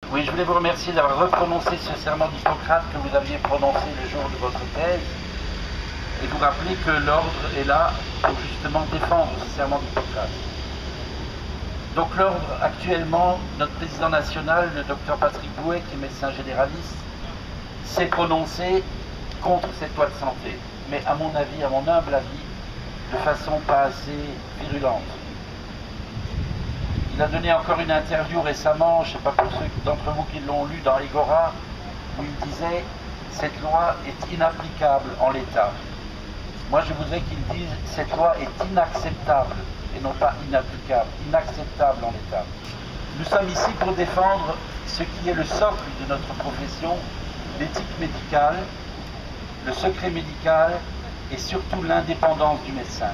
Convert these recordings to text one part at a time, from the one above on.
Oui, je voulais vous remercier d'avoir reprononcé ce serment d'Hippocrate que vous aviez prononcé le jour de votre thèse et vous rappeler que l'ordre est là pour justement défendre ce serment d'Hippocrate. Donc l'ordre, actuellement, notre président national, le docteur Patrick Bouet, qui est médecin généraliste, s'est prononcé contre cette loi de santé, mais à mon avis, à mon humble avis, de façon pas assez virulente. Il a donné encore une interview récemment, je ne sais pas pour ceux d'entre vous qui l'ont lu dans Egora, où il disait « cette loi est inapplicable en l'état ». Moi je voudrais qu'il dise « cette loi est inacceptable » et non pas inapplicable, inacceptable en l'état. Nous sommes ici pour défendre ce qui est le socle de notre profession, l'éthique médicale, le secret médical et surtout l'indépendance du médecin.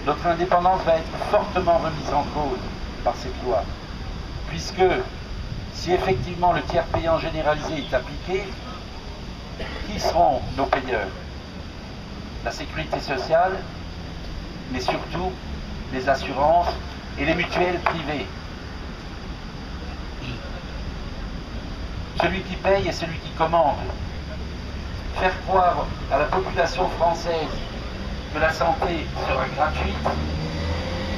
Notre indépendance va être fortement remise en cause par cette loi, puisque si effectivement le tiers payant généralisé est appliqué, qui seront nos payeurs? La sécurité sociale, mais surtout les assurances et les mutuelles privées. Celui qui paye est celui qui commande. Faire croire à la population française que la santé sera gratuite,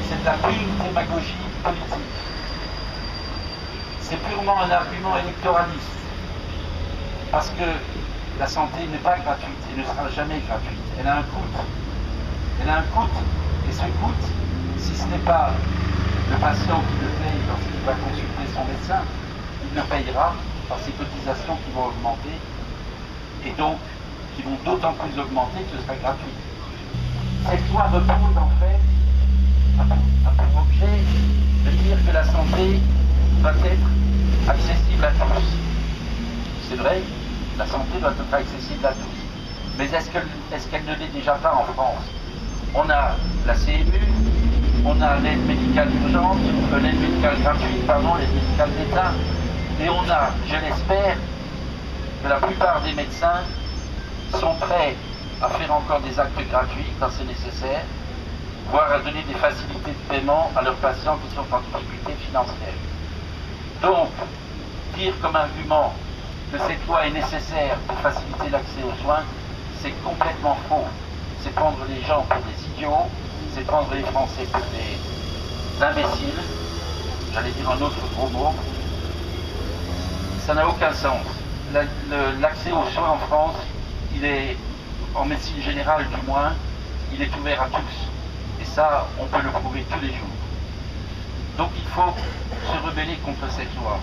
c'est de la pure démagogie politique. C'est purement un argument électoraliste, parce que la santé n'est pas gratuite et ne sera jamais gratuite. Elle a un coût. Elle a un coût, et ce coût, si ce n'est pas le patient qui le paye lorsqu'il va consulter son médecin, il le payera par ses cotisations qui vont augmenter, et donc qui vont d'autant plus augmenter que ce sera gratuit. Cette loi repose en fait a pour objet de dire que la santé doit être accessible à tous. C'est vrai, la santé doit être accessible à tous. Mais est-ce qu'elle ne l'est déjà pas en France? On a la CMU, on a l'aide médicale urgente, l'aide médicale gratuite, l'aide médicale d'État, et on a, je l'espère, que la plupart des médecins sont prêts à faire encore des actes gratuits quand c'est nécessaire, voire à donner des facilités de paiement à leurs patients qui sont en difficulté financière. Donc, dire comme argument que cette loi est nécessaire pour faciliter l'accès aux soins, c'est complètement faux. C'est prendre les gens pour des idiots, c'est prendre les Français pour des imbéciles, j'allais dire un autre gros mot. Ça n'a aucun sens. L'accès aux soins en France, il est, en médecine générale du moins, il est ouvert à tous. Et ça, on peut le prouver tous les jours. Donc il faut se rebeller contre cette loi.